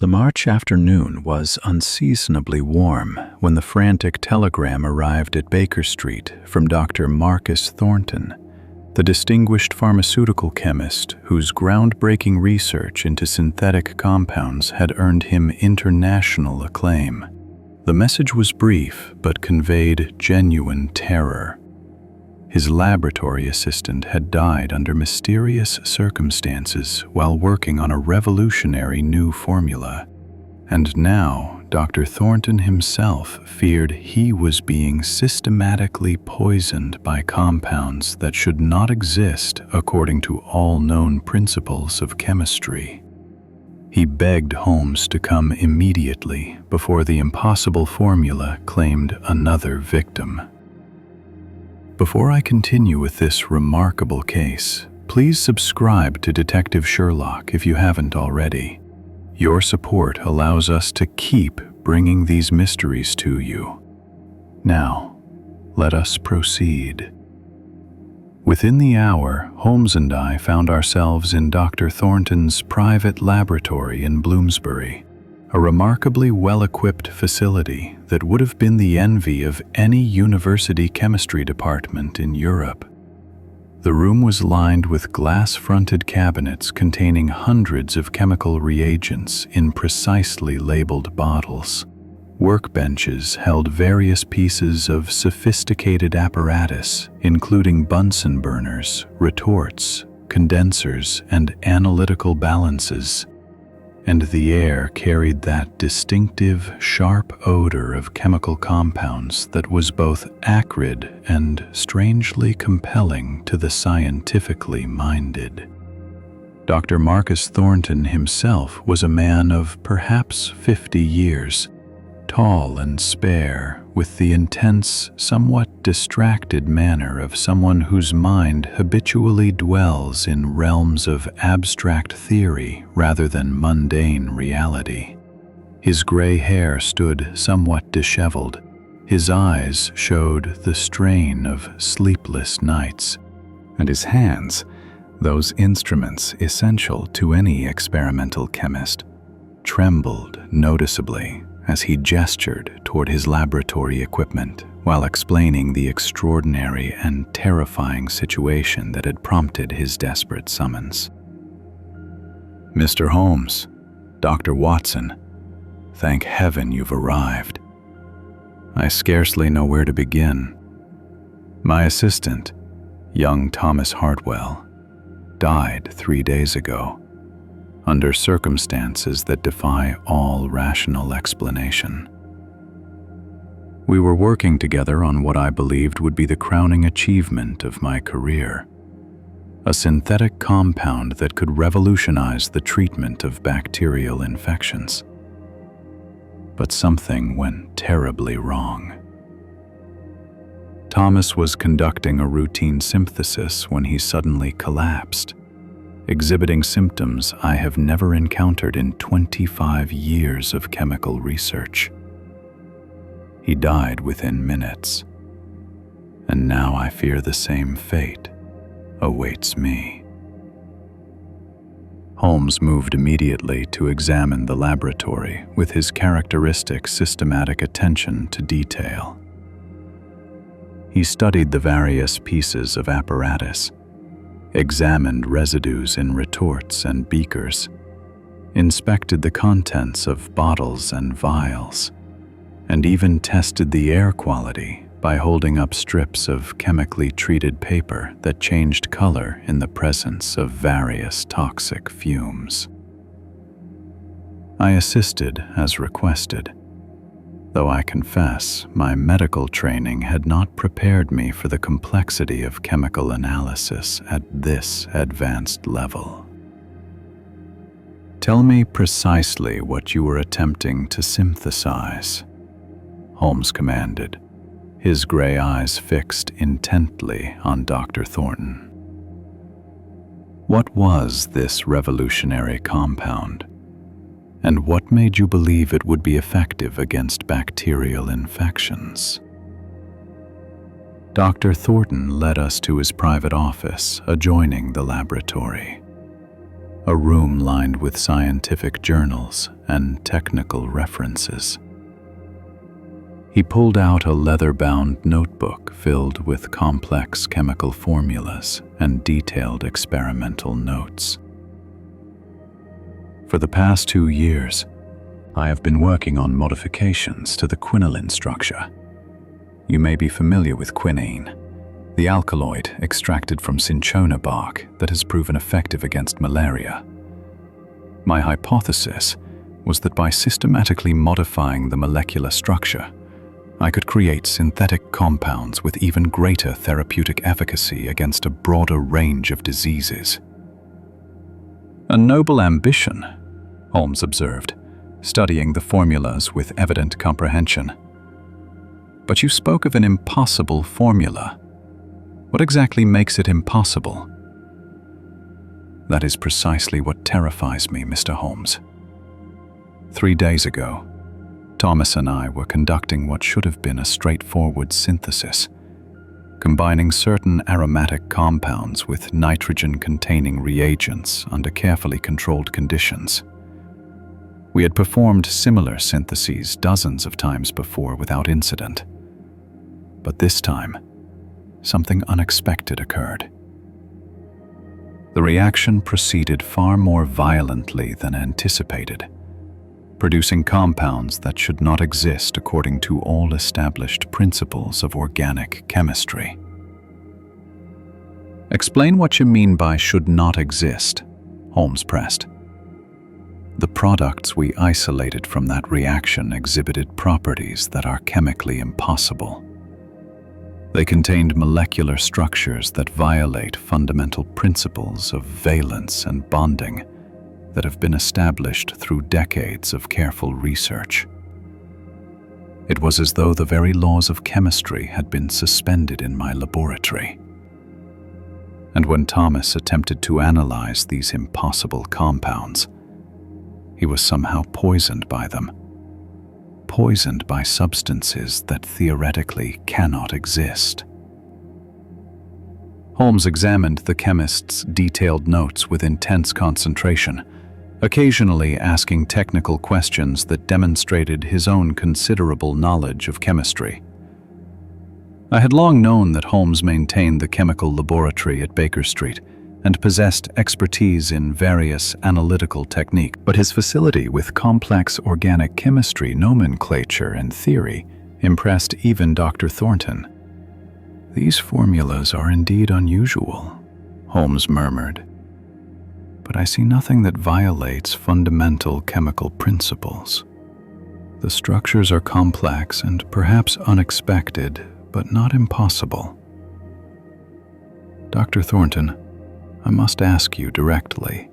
The March afternoon was unseasonably warm when the frantic telegram arrived at Baker Street from Dr. Marcus Thornton, the distinguished pharmaceutical chemist whose groundbreaking research into synthetic compounds had earned him international acclaim. The message was brief but conveyed genuine terror. His laboratory assistant had died under mysterious circumstances while working on a revolutionary new formula, and now Dr. Thornton himself feared he was being systematically poisoned by compounds that should not exist according to all known principles of chemistry. He begged Holmes to come immediately before the impossible formula claimed another victim. Before I continue with this remarkable case, please subscribe to Detective Sherlock if you haven't already. Your support allows us to keep bringing these mysteries to you. Now, let us proceed. Within the hour, Holmes and I found ourselves in Dr. Thornton's private laboratory in Bloomsbury, a remarkably well-equipped facility that would have been the envy of any university chemistry department in Europe. The room was lined with glass-fronted cabinets containing hundreds of chemical reagents in precisely labeled bottles. Workbenches held various pieces of sophisticated apparatus, including Bunsen burners, retorts, condensers, and analytical balances. And the air carried that distinctive, sharp odor of chemical compounds that was both acrid and strangely compelling to the scientifically minded. Dr. Marcus Thornton himself was a man of perhaps 50 years, tall and spare, with the intense, somewhat distracted manner of someone whose mind habitually dwells in realms of abstract theory rather than mundane reality. His gray hair stood somewhat disheveled. His eyes showed the strain of sleepless nights, and his hands, those instruments essential to any experimental chemist, trembled noticeably as he gestured toward his laboratory equipment while explaining the extraordinary and terrifying situation that had prompted his desperate summons. "Mr. Holmes, Dr. Watson, thank heaven you've arrived. I scarcely know where to begin. My assistant, young Thomas Hartwell, died 3 days ago, under circumstances that defy all rational explanation. We were working together on what I believed would be the crowning achievement of my career, a synthetic compound that could revolutionize the treatment of bacterial infections. But something went terribly wrong. Thomas was conducting a routine synthesis when he suddenly collapsed, exhibiting symptoms I have never encountered in 25 years of chemical research. He died within minutes, and now I fear the same fate awaits me." Holmes moved immediately to examine the laboratory with his characteristic systematic attention to detail. He studied the various pieces of apparatus, examined residues in retorts and beakers, inspected the contents of bottles and vials, and even tested the air quality by holding up strips of chemically treated paper that changed color in the presence of various toxic fumes. I assisted as requested, though I confess my medical training had not prepared me for the complexity of chemical analysis at this advanced level. "Tell me precisely what you were attempting to synthesize," Holmes commanded, his gray eyes fixed intently on Dr. Thornton. "What was this revolutionary compound? And what made you believe it would be effective against bacterial infections?" Dr. Thornton led us to his private office adjoining the laboratory. a room lined with scientific journals and technical references. He pulled out a leather-bound notebook filled with complex chemical formulas and detailed experimental notes. For the past 2 years, I have been working on modifications to the quinoline structure. You may be familiar with quinine, the alkaloid extracted from cinchona bark that has proven effective against malaria. My hypothesis was that by systematically modifying the molecular structure, I could create synthetic compounds with even greater therapeutic efficacy against a broader range of diseases. "A noble ambition," Holmes observed, studying the formulas with evident comprehension. "But you spoke of an impossible formula. What exactly makes it impossible?" "That is precisely what terrifies me, Mr. Holmes. 3 days ago, Thomas and I were conducting what should have been a straightforward synthesis, combining certain aromatic compounds with nitrogen-containing reagents under carefully controlled conditions. We had performed similar syntheses dozens of times before without incident. But this time, something unexpected occurred. The reaction proceeded far more violently than anticipated, producing compounds that should not exist according to all established principles of organic chemistry." "Explain what you mean by should not exist," Holmes pressed. "The products we isolated from that reaction exhibited properties that are chemically impossible. They contained molecular structures that violate fundamental principles of valence and bonding that have been established through decades of careful research. It was as though the very laws of chemistry had been suspended in my laboratory. And when Thomas attempted to analyze these impossible compounds, he was somehow poisoned by them, poisoned by substances that theoretically cannot exist." Holmes examined the chemist's detailed notes with intense concentration, occasionally asking technical questions that demonstrated his own considerable knowledge of chemistry. I had long known that Holmes maintained the chemical laboratory at Baker Street and possessed expertise in various analytical techniques, but his facility with complex organic chemistry nomenclature and theory impressed even Dr. Thornton. "These formulas are indeed unusual," Holmes murmured, "but I see nothing that violates fundamental chemical principles. The structures are complex and perhaps unexpected, but not impossible." "Dr. Thornton, I must ask you directly,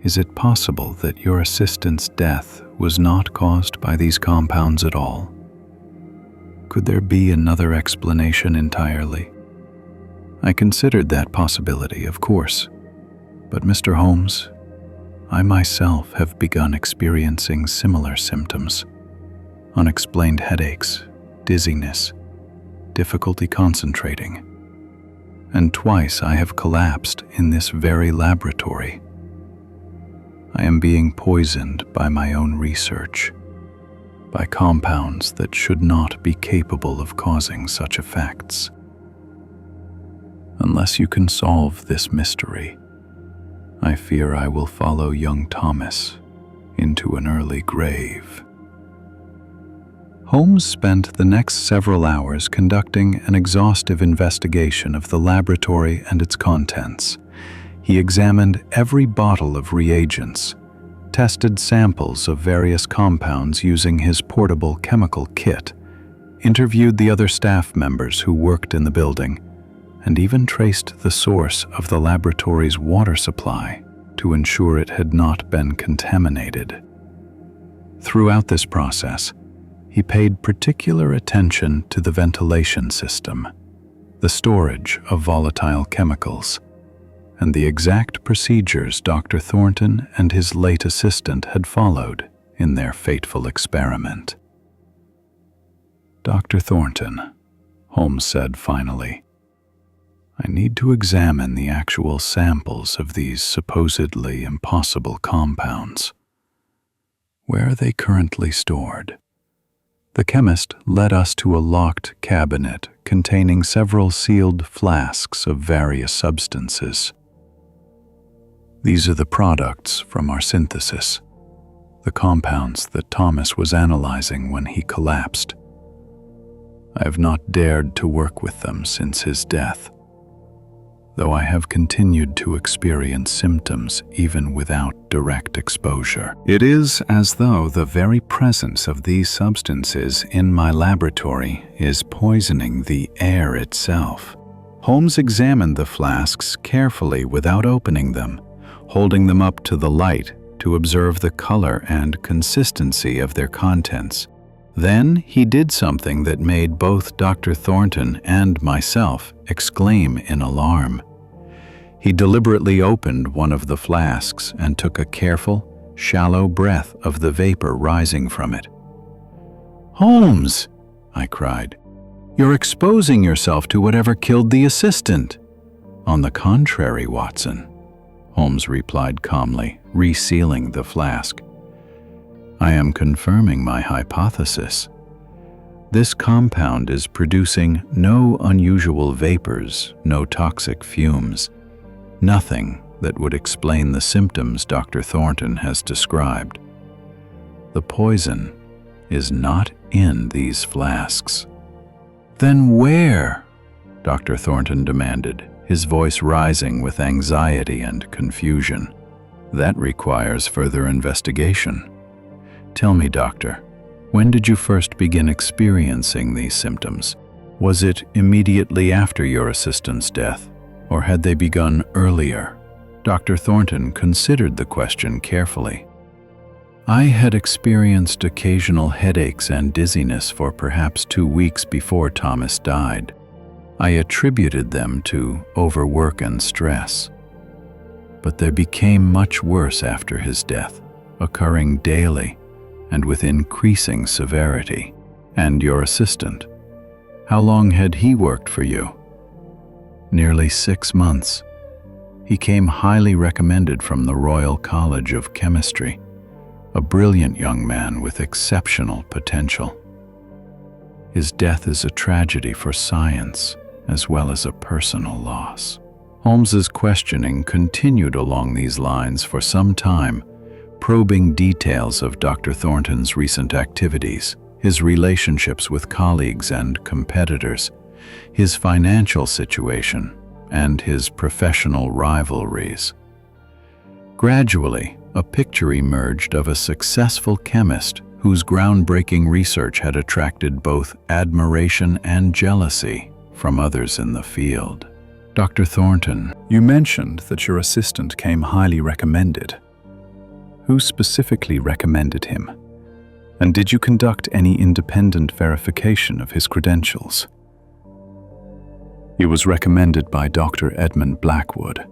is it possible that your assistant's death was not caused by these compounds at all? Could there be another explanation entirely?" "I considered that possibility, of course, but Mr. Holmes, I myself have begun experiencing similar symptoms: unexplained headaches, dizziness, difficulty concentrating, and twice I have collapsed in this very laboratory. I am being poisoned by my own research, by compounds that should not be capable of causing such effects. Unless you can solve this mystery, I fear I will follow young Thomas into an early grave." Holmes spent the next several hours conducting an exhaustive investigation of the laboratory and its contents. He examined every bottle of reagents, tested samples of various compounds using his portable chemical kit, interviewed the other staff members who worked in the building, and even traced the source of the laboratory's water supply to ensure it had not been contaminated. Throughout this process, he paid particular attention to the ventilation system, the storage of volatile chemicals, and the exact procedures Dr. Thornton and his late assistant had followed in their fateful experiment. "Dr. Thornton," Holmes said finally, I need to examine the actual samples of these supposedly impossible compounds. Where are they currently stored? The chemist led us to a locked cabinet containing several sealed flasks of various substances. These are the products from our synthesis, the compounds that Thomas was analyzing when he collapsed. I have not dared to work with them since his death, though I have continued to experience symptoms even without direct exposure. It is as though the very presence of these substances in my laboratory is poisoning the air itself. Holmes examined the flasks carefully without opening them, holding them up to the light to observe the color and consistency of their contents. Then he did something that made both Dr. Thornton and myself exclaim in alarm. He deliberately opened one of the flasks and took a careful, shallow breath of the vapor rising from it. "Holmes," I cried, "you're exposing yourself to whatever killed the assistant." "On the contrary, Watson," Holmes replied calmly, resealing the flask. "I am confirming my hypothesis. This compound is producing no unusual vapors, no toxic fumes, nothing that would explain the symptoms Dr. Thornton has described. The poison is not in these flasks." "Then where?" Dr. Thornton demanded, his voice rising with anxiety and confusion. "That requires further investigation. Tell me, doctor, when did you first begin experiencing these symptoms? Was it immediately after your assistant's death, or had they begun earlier?" Dr. Thornton considered the question carefully. "I had experienced occasional headaches and dizziness for perhaps 2 weeks before Thomas died. I attributed them to overwork and stress. But they became much worse after his death, occurring daily and with increasing severity." "And your assistant, how long had he worked for you?" "Nearly 6 months. He came highly recommended from the Royal College of Chemistry, a brilliant young man with exceptional potential. His death is a tragedy for science, as well as a personal loss." Holmes's questioning continued along these lines for some time, probing details of Dr. Thornton's recent activities, his relationships with colleagues and competitors, his financial situation, and his professional rivalries. Gradually, a picture emerged of a successful chemist whose groundbreaking research had attracted both admiration and jealousy from others in the field. "Dr. Thornton, you mentioned that your assistant came highly recommended. Who specifically recommended him? And did you conduct any independent verification of his credentials?" "He was recommended by Dr. Edmund Blackwood,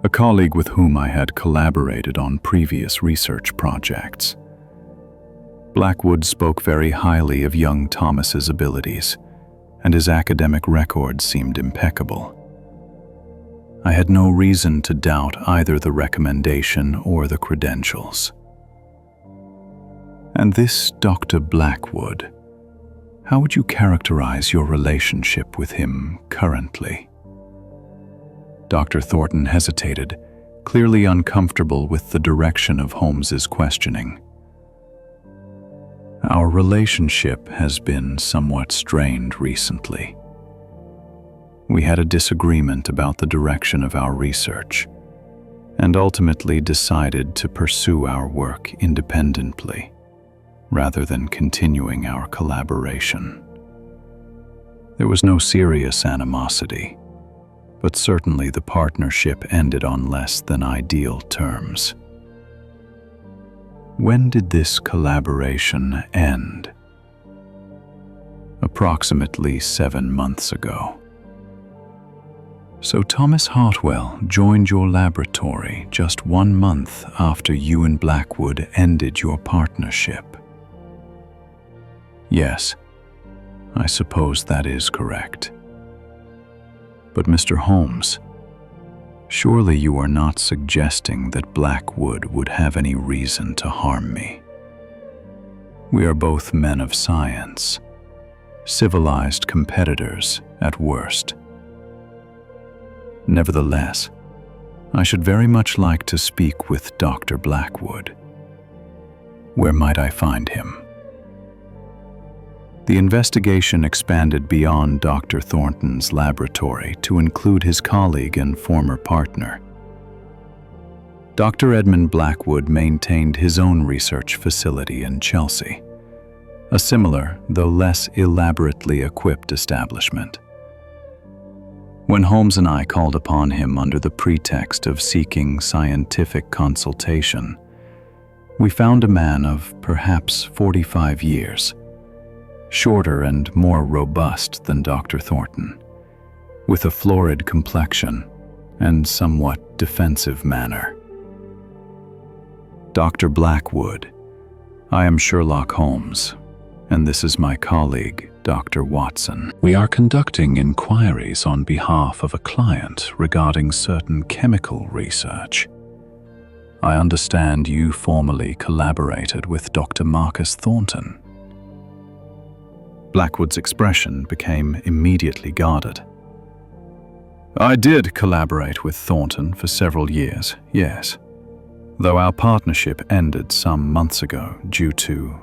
a colleague with whom I had collaborated on previous research projects. Blackwood spoke very highly of young Thomas's abilities, and his academic record seemed impeccable. I had no reason to doubt either the recommendation or the credentials." "And this Dr. Blackwood, how would you characterize your relationship with him currently?" Dr. Thornton hesitated, clearly uncomfortable with the direction of Holmes's questioning. "Our relationship has been somewhat strained recently. We had a disagreement about the direction of our research, and ultimately decided to pursue our work independently, rather than continuing our collaboration. There was no serious animosity, but certainly the partnership ended on less than ideal terms." "When did this collaboration end?" "Approximately 7 months ago." "So Thomas Hartwell joined your laboratory just 1 month after you and Blackwood ended your partnership?" "Yes, I suppose that is correct." But Mr. Holmes, surely you are not suggesting that Blackwood would have any reason to harm me. We are both men of science, civilized competitors at worst. Nevertheless, I should very much like to speak with Dr. Blackwood. Where might I find him? The investigation expanded beyond Dr. Thornton's laboratory to include his colleague and former partner. Dr. Edmund Blackwood maintained his own research facility in Chelsea, a similar, though less elaborately equipped establishment. When Holmes and I called upon him under the pretext of seeking scientific consultation, we found a man of perhaps 45 years, shorter and more robust than Dr. Thornton, with a florid complexion and somewhat defensive manner. Dr. Blackwood, I am Sherlock Holmes, and this is my colleague, Dr. Watson. We are conducting inquiries on behalf of a client regarding certain chemical research. I understand you formerly collaborated with Dr. Marcus Thornton. Blackwood's expression became immediately guarded. I did collaborate with Thornton for several years, yes, though our partnership ended some months ago due to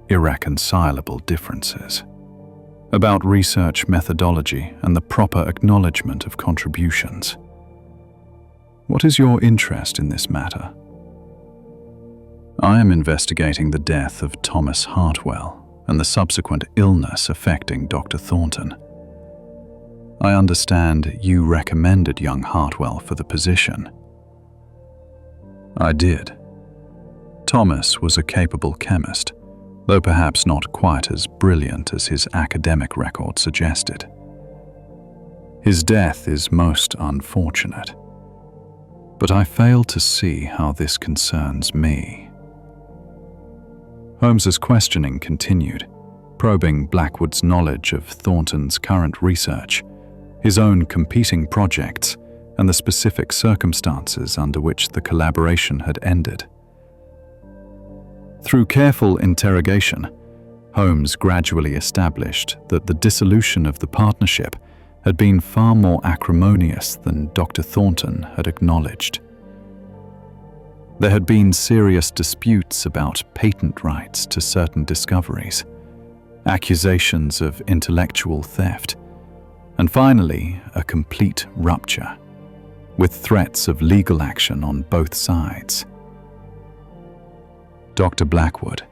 irreconcilable differences about research methodology and the proper acknowledgement of contributions. What is your interest in this matter? I am investigating the death of Thomas Hartwell and the subsequent illness affecting Dr. Thornton. I understand you recommended young Hartwell for the position. I did. Thomas was a capable chemist, though perhaps not quite as brilliant as his academic record suggested. His death is most unfortunate, but I fail to see how this concerns me. Holmes's questioning continued, probing Blackwood's knowledge of Thornton's current research, his own competing projects, and the specific circumstances under which the collaboration had ended. Through careful interrogation, Holmes gradually established that the dissolution of the partnership had been far more acrimonious than Dr. Thornton had acknowledged. There had been serious disputes about patent rights to certain discoveries, accusations of intellectual theft, and finally a complete rupture, with threats of legal action on both sides. Dr. Blackwood,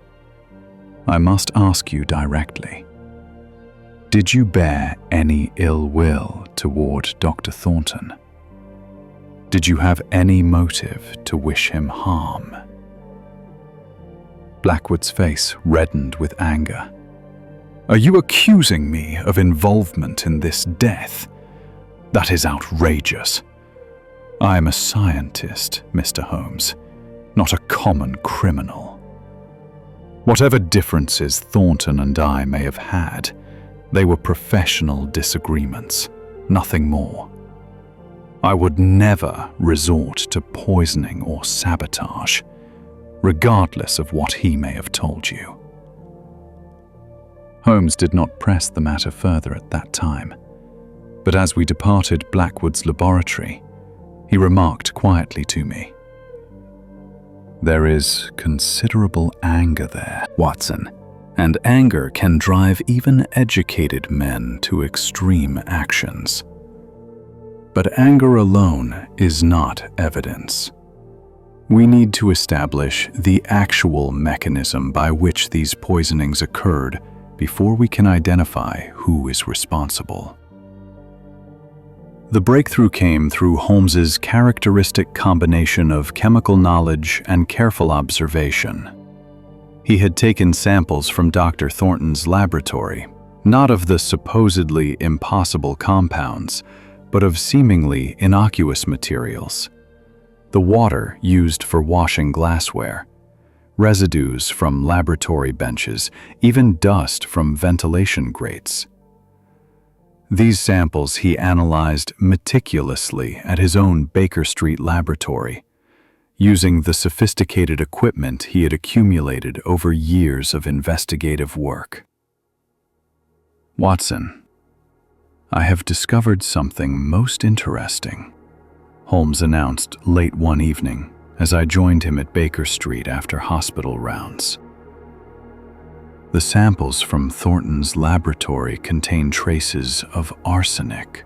I must ask you directly, did you bear any ill will toward Dr. Thornton? Did you have any motive to wish him harm? Blackwood's face reddened with anger. Are you accusing me of involvement in this death? That is outrageous. I am a scientist, Mr. Holmes, not a common criminal. Whatever differences Thornton and I may have had, they were professional disagreements, nothing more. I would never resort to poisoning or sabotage, regardless of what he may have told you. Holmes did not press the matter further at that time, but as we departed Blackwood's laboratory, he remarked quietly to me, "There is considerable anger there, Watson, and anger can drive even educated men to extreme actions. But anger alone is not evidence. We need to establish the actual mechanism by which these poisonings occurred before we can identify who is responsible." The breakthrough came through Holmes's characteristic combination of chemical knowledge and careful observation. He had taken samples from Dr. Thornton's laboratory, not of the supposedly impossible compounds, but of seemingly innocuous materials. The water used for washing glassware, residues from laboratory benches, even dust from ventilation grates. These samples he analyzed meticulously at his own Baker Street laboratory, using the sophisticated equipment he had accumulated over years of investigative work. "Watson, I have discovered something most interesting," Holmes announced late one evening as I joined him at Baker Street after hospital rounds. "The samples from Thornton's laboratory contain traces of arsenic.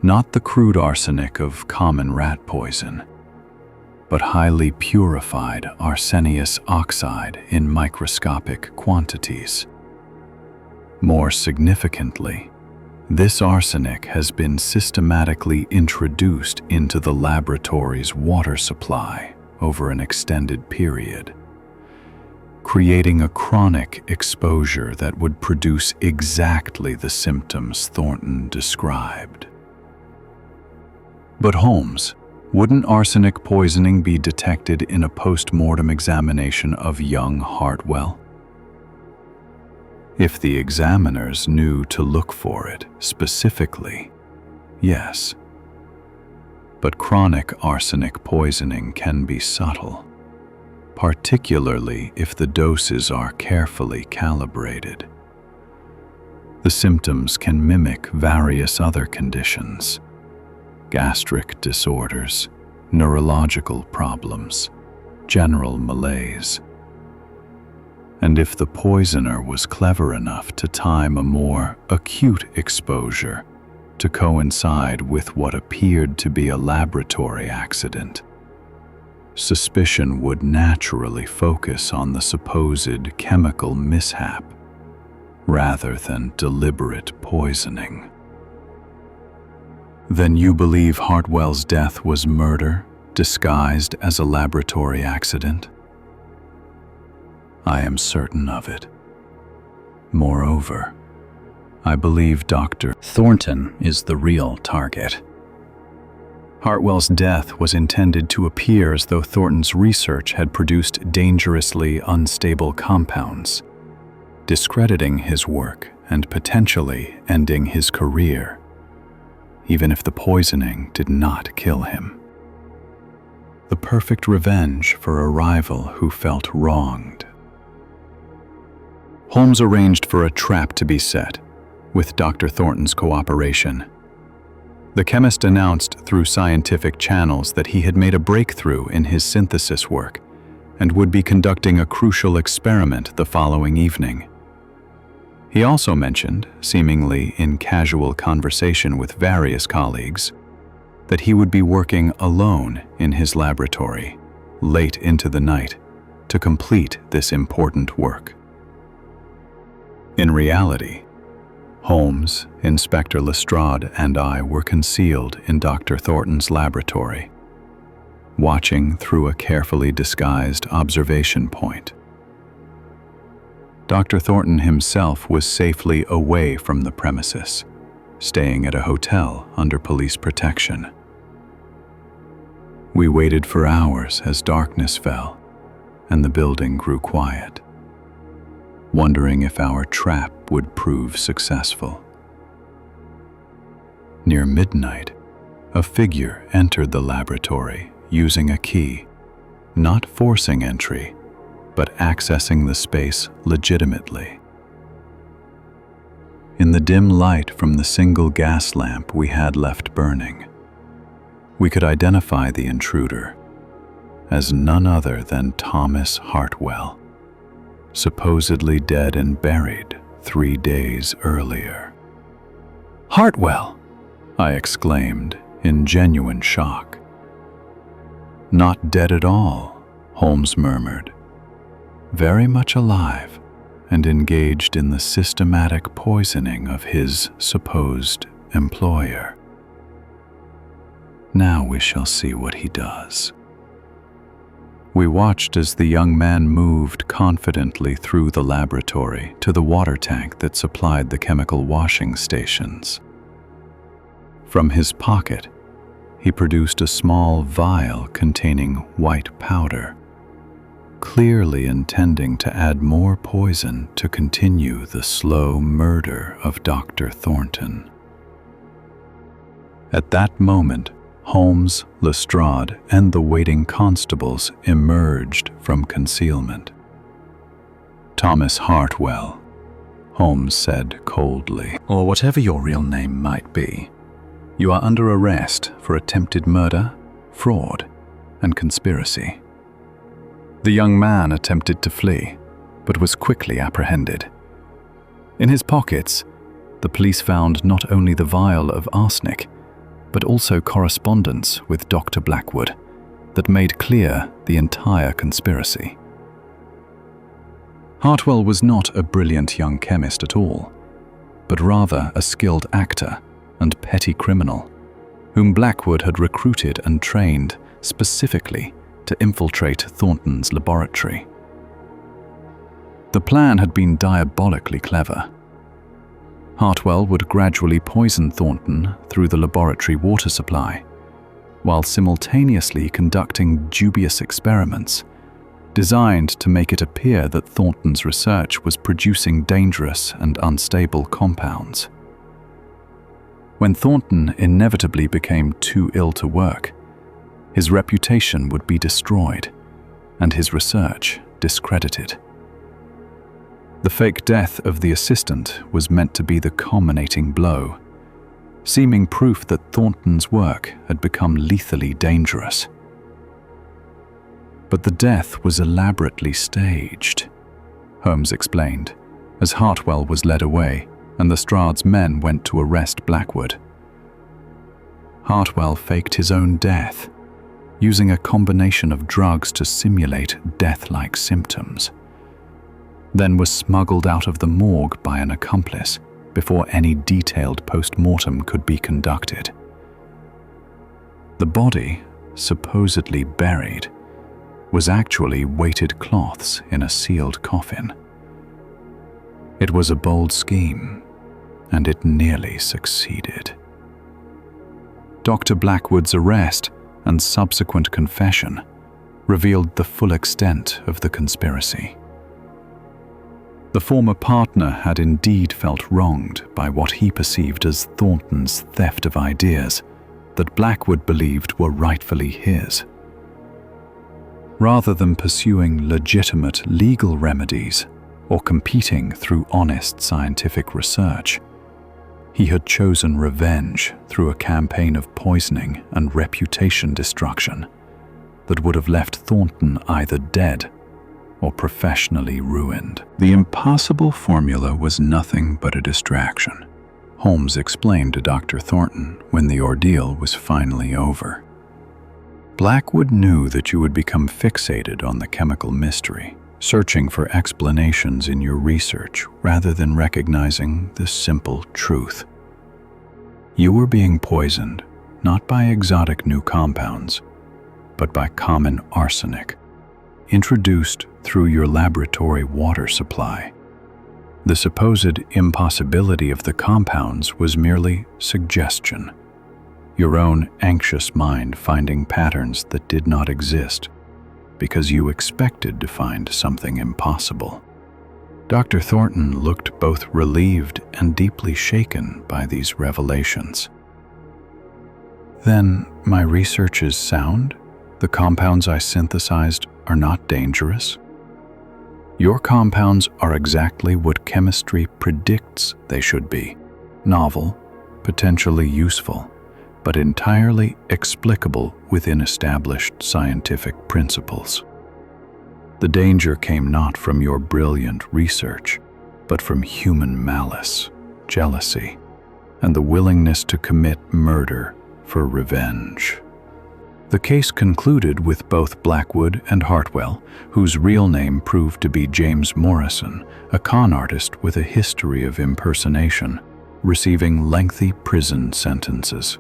Not the crude arsenic of common rat poison, but highly purified arsenious oxide in microscopic quantities. More significantly, this arsenic has been systematically introduced into the laboratory's water supply over an extended period, creating a chronic exposure that would produce exactly the symptoms Thornton described." "But Holmes, wouldn't arsenic poisoning be detected in a post-mortem examination of young Hartwell?" "If the examiners knew to look for it specifically, yes. But chronic arsenic poisoning can be subtle, particularly if the doses are carefully calibrated. The symptoms can mimic various other conditions: gastric disorders, neurological problems, general malaise. And if the poisoner was clever enough to time a more acute exposure to coincide with what appeared to be a laboratory accident, suspicion would naturally focus on the supposed chemical mishap rather than deliberate poisoning." "Then you believe Hartwell's death was murder disguised as a laboratory accident?" "I am certain of it. Moreover, I believe Dr. Thornton is the real target. Hartwell's death was intended to appear as though Thornton's research had produced dangerously unstable compounds, discrediting his work and potentially ending his career, even if the poisoning did not kill him. The perfect revenge for a rival who felt wronged." Holmes arranged for a trap to be set, with Dr. Thornton's cooperation. The chemist announced through scientific channels that he had made a breakthrough in his synthesis work and would be conducting a crucial experiment the following evening. He also mentioned, seemingly in casual conversation with various colleagues, that he would be working alone in his laboratory, late into the night, to complete this important work. In reality, Holmes, Inspector Lestrade, and I were concealed in Dr. Thornton's laboratory, watching through a carefully disguised observation point. Dr. Thornton himself was safely away from the premises, staying at a hotel under police protection. We waited for hours as darkness fell and the building grew quiet, wondering if our trap would prove successful. Near midnight, a figure entered the laboratory using a key, not forcing entry, but accessing the space legitimately. In the dim light from the single gas lamp we had left burning, we could identify the intruder as none other than Thomas Hartwell, supposedly dead and buried 3 days earlier. "Hartwell!" I exclaimed in genuine shock. "Not dead at all," Holmes murmured. "Very much alive and engaged in the systematic poisoning of his supposed employer. Now we shall see what he does." We watched as the young man moved confidently through the laboratory to the water tank that supplied the chemical washing stations. From his pocket, he produced a small vial containing white powder. clearly intending to add more poison to continue the slow murder of Dr. Thornton. At that moment, Holmes, Lestrade, and the waiting constables emerged from concealment. "Thomas Hartwell," Holmes said coldly, "or whatever your real name might be, you are under arrest for attempted murder, fraud, and conspiracy." The young man attempted to flee, but was quickly apprehended. In his pockets, the police found not only the vial of arsenic, but also correspondence with Dr. Blackwood that made clear the entire conspiracy. Hartwell was not a brilliant young chemist at all, but rather a skilled actor and petty criminal, whom Blackwood had recruited and trained specifically to infiltrate Thornton's laboratory. The plan had been diabolically clever. Hartwell would gradually poison Thornton through the laboratory water supply, while simultaneously conducting dubious experiments designed to make it appear that Thornton's research was producing dangerous and unstable compounds. When Thornton inevitably became too ill to work, his reputation would be destroyed and his research discredited. The fake death of the assistant was meant to be the culminating blow, seeming proof that Thornton's work had become lethally dangerous. But the death was elaborately staged, Holmes explained, as Hartwell was led away and Lestrade's men went to arrest Blackwood. Hartwell faked his own death, using a combination of drugs to simulate death-like symptoms, then was smuggled out of the morgue by an accomplice before any detailed post-mortem could be conducted. The body, supposedly buried, was actually weighted cloths in a sealed coffin. It was a bold scheme, and it nearly succeeded. Dr. Blackwood's arrest and subsequent confession revealed the full extent of the conspiracy. The former partner had indeed felt wronged by what he perceived as Thornton's theft of ideas that Blackwood believed were rightfully his. Rather than pursuing legitimate legal remedies or competing through honest scientific research, he had chosen revenge through a campaign of poisoning and reputation destruction that would have left Thornton either dead or professionally ruined. The impossible formula was nothing but a distraction, Holmes explained to Dr. Thornton when the ordeal was finally over. Blackwood knew that you would become fixated on the chemical mystery, searching for explanations in your research rather than recognizing the simple truth. You were being poisoned not by exotic new compounds, but by common arsenic, introduced through your laboratory water supply. The supposed impossibility of the compounds was merely suggestion, your own anxious mind finding patterns that did not exist because you expected to find something impossible. Dr. Thornton looked both relieved and deeply shaken by these revelations. Then my research is sound? The compounds I synthesized are not dangerous? Your compounds are exactly what chemistry predicts they should be: novel, potentially useful, but entirely explicable within established scientific principles. The danger came not from your brilliant research, but from human malice, jealousy, and the willingness to commit murder for revenge. The case concluded with both Blackwood and Hartwell, whose real name proved to be James Morrison, a con artist with a history of impersonation, receiving lengthy prison sentences.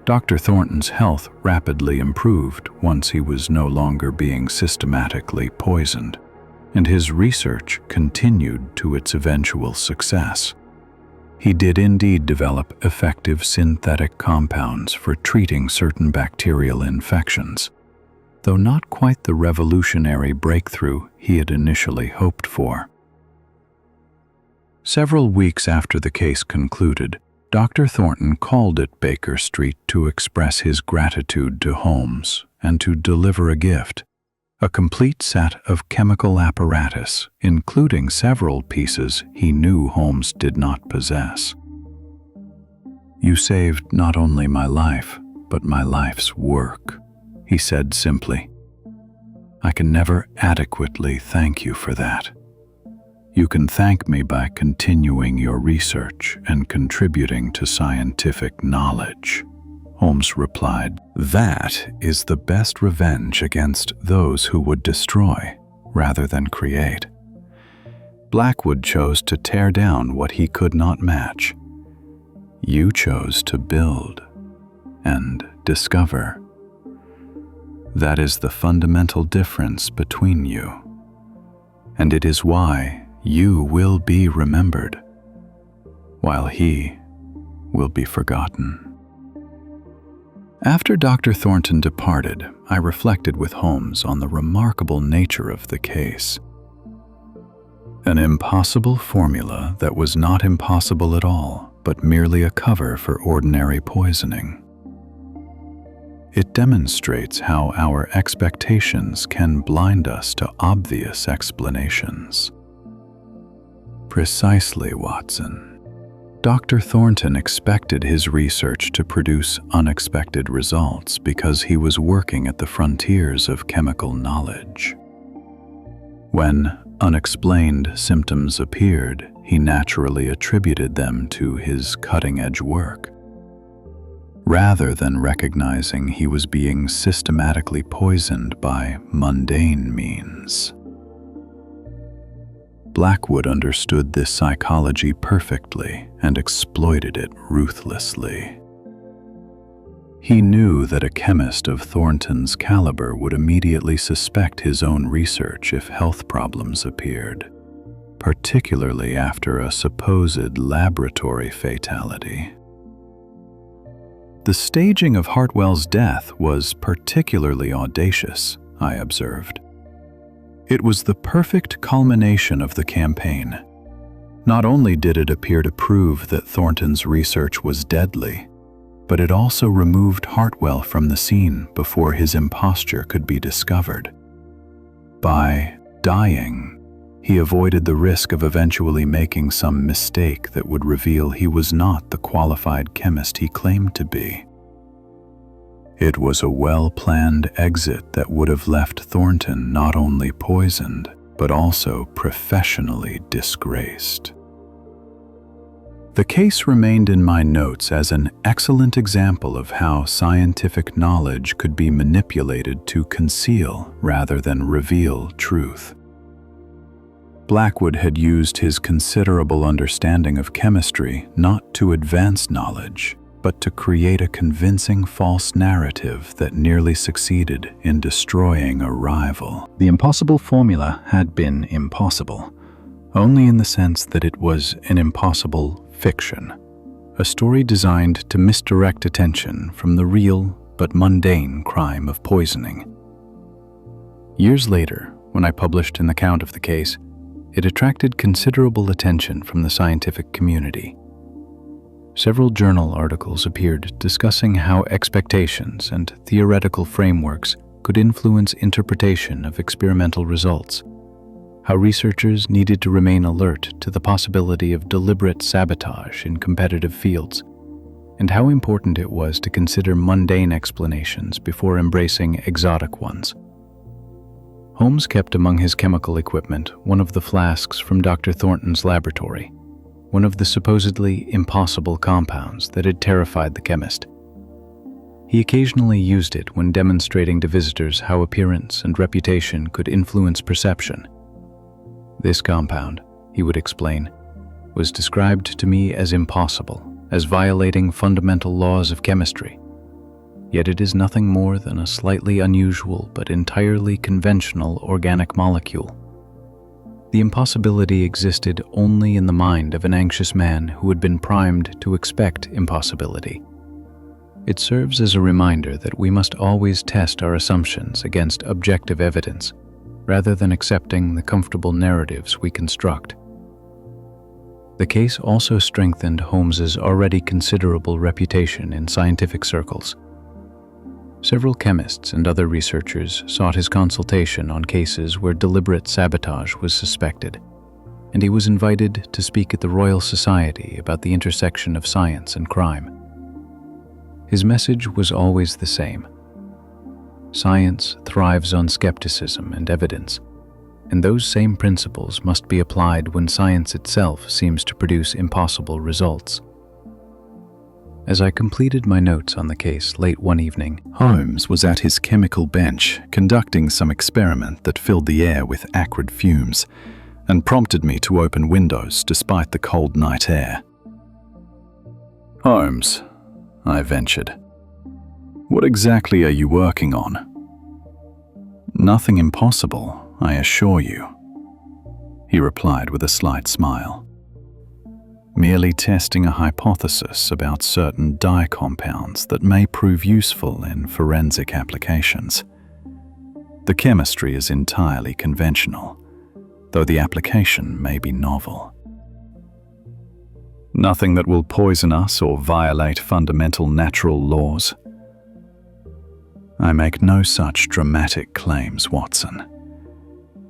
Dr. Thornton's health rapidly improved once he was no longer being systematically poisoned, and his research continued to its eventual success. He did indeed develop effective synthetic compounds for treating certain bacterial infections, though not quite the revolutionary breakthrough he had initially hoped for. Several weeks after the case concluded, Dr. Thornton called at Baker Street to express his gratitude to Holmes and to deliver a gift, a complete set of chemical apparatus, including several pieces he knew Holmes did not possess. "You saved not only my life, but my life's work," he said simply. "I can never adequately thank you for that. You can thank me by continuing your research and contributing to scientific knowledge." Holmes replied, "That is the best revenge against those who would destroy rather than create." Blackwood chose to tear down what he could not match. You chose to build and discover. That is the fundamental difference between you, and it is why you will be remembered, while he will be forgotten. After Dr. Thornton departed, I reflected with Holmes on the remarkable nature of the case. An impossible formula that was not impossible at all, but merely a cover for ordinary poisoning. It demonstrates how our expectations can blind us to obvious explanations. Precisely, Watson. Dr. Thornton expected his research to produce unexpected results because he was working at the frontiers of chemical knowledge. When unexplained symptoms appeared, he naturally attributed them to his cutting-edge work, rather than recognizing he was being systematically poisoned by mundane means. Blackwood understood this psychology perfectly and exploited it ruthlessly. He knew that a chemist of Thornton's caliber would immediately suspect his own research if health problems appeared, particularly after a supposed laboratory fatality. The staging of Hartwell's death was particularly audacious, I observed. It was the perfect culmination of the campaign. Not only did it appear to prove that Thornton's research was deadly, but it also removed Hartwell from the scene before his imposture could be discovered. By dying, he avoided the risk of eventually making some mistake that would reveal he was not the qualified chemist he claimed to be. It was a well-planned exit that would have left Thornton not only poisoned, but also professionally disgraced. The case remained in my notes as an excellent example of how scientific knowledge could be manipulated to conceal rather than reveal truth. Blackwood had used his considerable understanding of chemistry not to advance knowledge, but to create a convincing false narrative that nearly succeeded in destroying a rival. The impossible formula had been impossible, only in the sense that it was an impossible fiction, a story designed to misdirect attention from the real but mundane crime of poisoning. Years later, when I published an account of the case, it attracted considerable attention from the scientific community. Several journal articles appeared discussing how expectations and theoretical frameworks could influence interpretation of experimental results, how researchers needed to remain alert to the possibility of deliberate sabotage in competitive fields, and how important it was to consider mundane explanations before embracing exotic ones. Holmes kept among his chemical equipment one of the flasks from Dr. Thornton's laboratory, one of the supposedly impossible compounds that had terrified the chemist. He occasionally used it when demonstrating to visitors how appearance and reputation could influence perception. This compound, he would explain, was described to me as impossible, as violating fundamental laws of chemistry. Yet it is nothing more than a slightly unusual but entirely conventional organic molecule. The impossibility existed only in the mind of an anxious man who had been primed to expect impossibility. It serves as a reminder that we must always test our assumptions against objective evidence, rather than accepting the comfortable narratives we construct. The case also strengthened Holmes's already considerable reputation in scientific circles. Several chemists and other researchers sought his consultation on cases where deliberate sabotage was suspected, and he was invited to speak at the Royal Society about the intersection of science and crime. His message was always the same. Science thrives on skepticism and evidence, and those same principles must be applied when science itself seems to produce impossible results. As I completed my notes on the case late one evening, Holmes was at his chemical bench conducting some experiment that filled the air with acrid fumes and prompted me to open windows despite the cold night air. "Holmes," I ventured, "what exactly are you working on?" "Nothing impossible, I assure you," he replied with a slight smile. "Merely testing a hypothesis about certain dye compounds that may prove useful in forensic applications. The chemistry is entirely conventional, though the application may be novel." "Nothing that will poison us or violate fundamental natural laws?" "I make no such dramatic claims, Watson.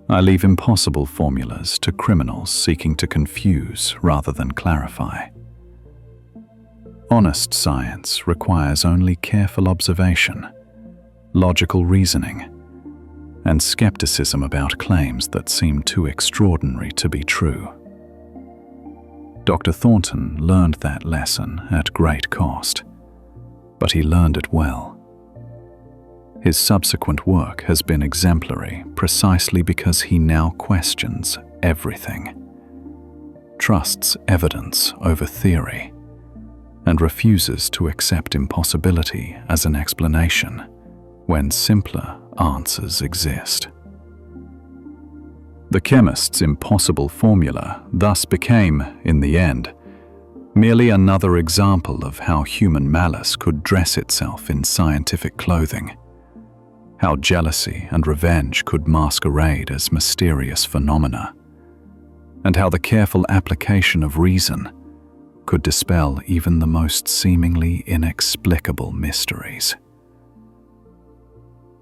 I leave impossible formulas to criminals seeking to confuse rather than clarify. Honest science requires only careful observation, logical reasoning, and skepticism about claims that seem too extraordinary to be true. Dr. Thornton learned that lesson at great cost, but he learned it well. His subsequent work has been exemplary precisely because he now questions everything, trusts evidence over theory, and refuses to accept impossibility as an explanation when simpler answers exist. The chemist's impossible formula thus became, in the end, merely another example of how human malice could dress itself in scientific clothing, how jealousy and revenge could masquerade as mysterious phenomena, and how the careful application of reason could dispel even the most seemingly inexplicable mysteries.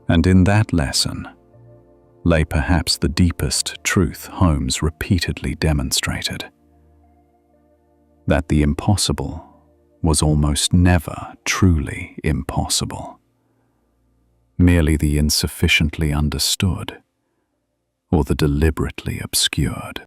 And in that lesson lay perhaps the deepest truth Holmes repeatedly demonstrated: that the impossible was almost never truly impossible, merely the insufficiently understood or the deliberately obscured.